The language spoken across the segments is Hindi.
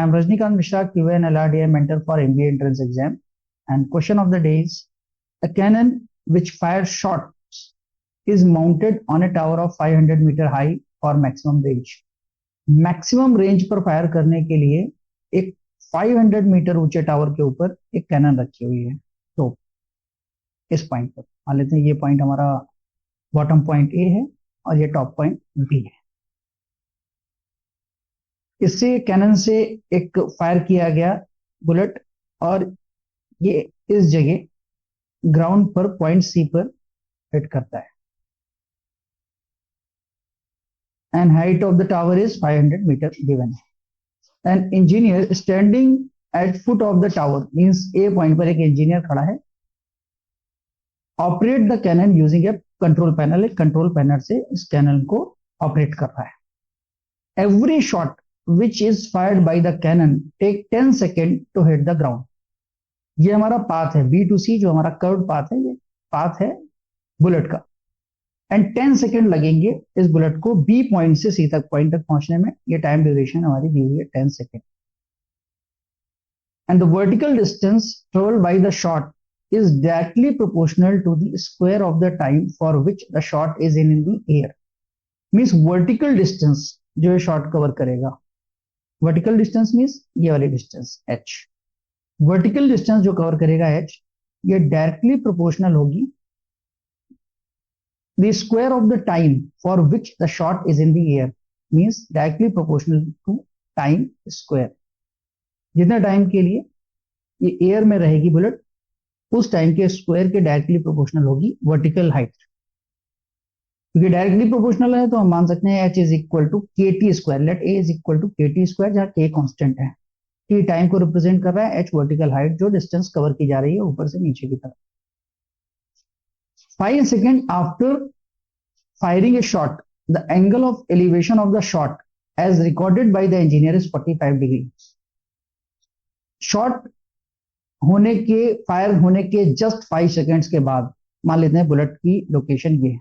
am Rajnikant Mishra, QA and LRDI mentor for MBA entrance exam. And question of the day is, a cannon which fires shots is mounted on a tower of 500 meter high for maximum range. Maximum range पर फायर करने के लिए एक 500 मीटर ऊंचे टावर के ऊपर एक कैनन रखी हुई है। तो इस पॉइंट पर मान लेते हैं ये पॉइंट हमारा बॉटम पॉइंट ए है और ये टॉप पॉइंट बी है। इससे कैनन से एक फायर किया गया बुलेट और ये इस जगह ग्राउंड पर पॉइंट सी पर हिट करता है। And height of the tower is 500 meter given. An engineer standing at foot of the tower means A point पर एक engineer खड़ा है। Operate the cannon using a control panel, एक control panel से इस cannon को operate कर रहा है। Every shot which is fired by the cannon take 10 seconds to hit the ground. ये हमारा path है B to C, जो हमारा curved path है, ये path है बुलेट का। एंड 10 सेकेंड लगेंगे इस बुलेट को बी पॉइंट से सी तक पॉइंट तक पहुंचने में। ये टाइम ड्यूरेशन हमारी दी हुई है 10 second. And the vertical distance travelled by the shot is directly proportional to the square of the time for which the shot is in the air. Means vertical distance जो ये शॉट कवर करेगा, वर्टिकल डिस्टेंस मींस ये वाली डिस्टेंस h, वर्टिकल डिस्टेंस जो कवर करेगा h, ये डायरेक्टली प्रोपोर्शनल होगी the square of the time for which the shot is in the air, means directly proportional to time square। जितने टाइम के लिए ये एयर में रहेगी बुलेट, उस टाइम के स्क्वायर के डायरेक्टली प्रोपोर्शनल होगी वर्टिकल हाइट। क्योंकि डायरेक्टली प्रोपोर्शनल है तो हम मान सकते हैं h is equal to K T square. Let A is equal to K T square, जहाँ के कांस्टेंट है, टी टाइम को रिप्रेजेंट कर रहा है, h वर्टिकल हाइट जो डिस्टेंस कवर की जा रही है ऊपर से नीचे की तरफ। 5 seconds after firing a shot, the angle of elevation of the shot as recorded by the engineer is 45 degree। Shot होने के फायर होने के जस्ट 5 सेकेंड्स के बाद मान लेते हैं बुलेट की लोकेशन ये है,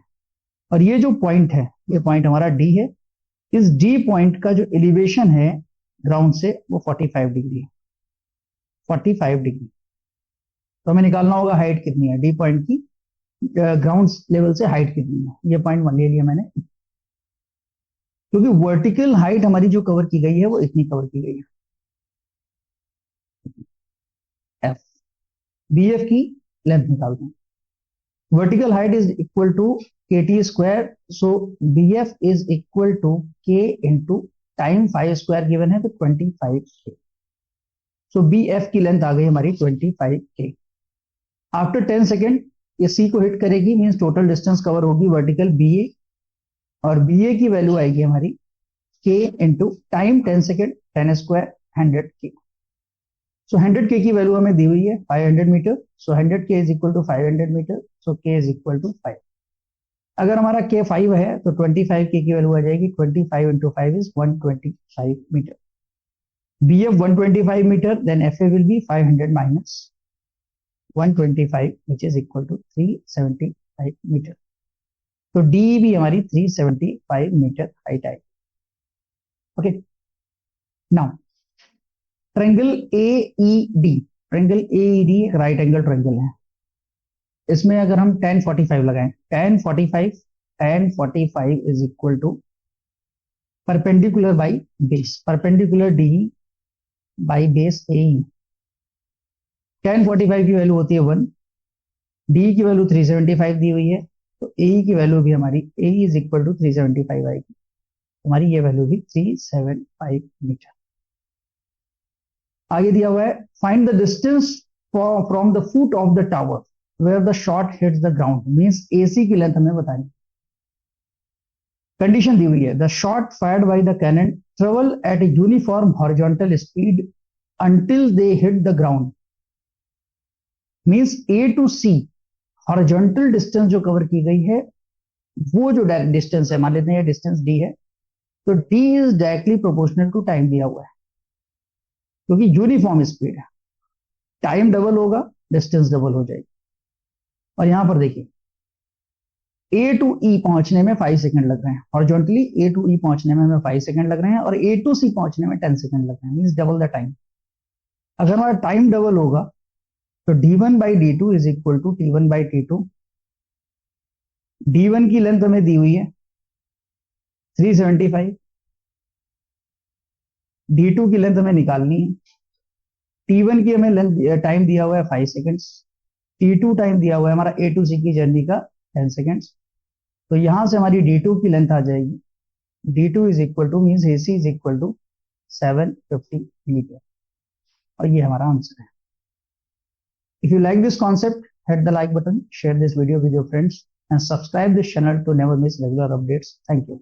और ये जो पॉइंट है, ये पॉइंट हमारा डी है। इस डी पॉइंट का जो एलिवेशन है ग्राउंड से वो 45 डिग्री है, 45 डिग्री। तो हमें निकालना होगा हाइट कितनी है डी पॉइंट की, ग्राउंड लेवल से हाइट कितनी है। ये पॉइंट वन ले लिया मैंने, क्योंकि वर्टिकल हाइट हमारी जो कवर की गई है वो इतनी कवर की गई है। एफ बी एफ की लेंथ निकालते हैं। Vertical height is equal to K T square, so B F is equal to K into time 5 square given है तो 25 के। सो बी एफ की लेंथ आ गई हमारी 25 के। आफ्टर 10 सेकेंड ये सी को हिट करेगी, मींस टोटल डिस्टेंस कवर होगी वर्टिकल बी ए, और बी ए की वैल्यू आएगी हमारी के इंटू टाइम 10 सेकेंड 10 स्क्वायर 100 के। सो 100 के की वैल्यू हमें दी हुई है 500 मीटर, सो 100 के इज इक्वल टू 500 मीटर, सो के इज इक्वल टू 5। अगर हमारा के 5 है तो 25 के की वैल्यू आ जाएगी 25 into 5 is 125 metre. B F 125 metre, then F A will be 500 minus 125 which is equal to 375 metre. तो डी भी हमारी 375 मीटर हाइट आई। Okay, now triangle AED, triangle AED एक राइट एंगल ट्रायंगल है। इसमें अगर हम tan 45 लगाएं, tan 45 is equal to perpendicular by base, perpendicular D by base A. tan 45 की वैल्यू होती है 1, डी की वैल्यू 375 दी हुई है, तो ए की वैल्यू भी हमारी ए इज इक्वल टू 375 आएगी। हमारी ये वैल्यू भी 375 मीटर। आगे दिया हुआ है find the distance from the foot of the tower where the shot hits the ground, means AC की लेंथ हमें बतानी। कंडीशन दी हुई है the shot fired by the cannon travel at a uniform horizontal speed until they hit the ground. Means A to C horizontal distance जो कवर की गई है वो जो डायरेक्ट डिस्टेंस है, मान लेते हैं डिस्टेंस डी है, तो D is directly proportional to time दिया हुआ है, क्योंकि यूनिफॉर्म स्पीड है। टाइम डबल होगा, डिस्टेंस डबल हो जाएगी। और यहां पर देखिए ए टू ई पहुंचने में 5 सेकंड लग रहे हैं, हॉरिजॉन्टली ए टू ई पहुंचने में हमें 5 सेकंड लग रहे हैं, और ए टू सी पहुंचने में 10 सेकंड लग रहे हैं, मींस डबल द टाइम। अगर हमारा टाइम डबल होगा तो d1/d2 is equal to t1/t2। d1 की लेंथ हमें दी हुई है 375, d2 की लेंथ हमें निकालनी है। t1 की हमें लेंथ टाइम दिया हुआ है 5 सेकंड्स, t2 टाइम दिया हुआ है हमारा ए टू सी की जर्नी का 10 सेकंड्स। तो यहां से हमारी d2 की लेंथ आ जाएगी, d2 is equal to means ac is equal to 750 metre, और ये हमारा आंसर है। If you like this concept, hit the like button, share this video with your friends, and subscribe this channel to never miss regular updates. Thank you.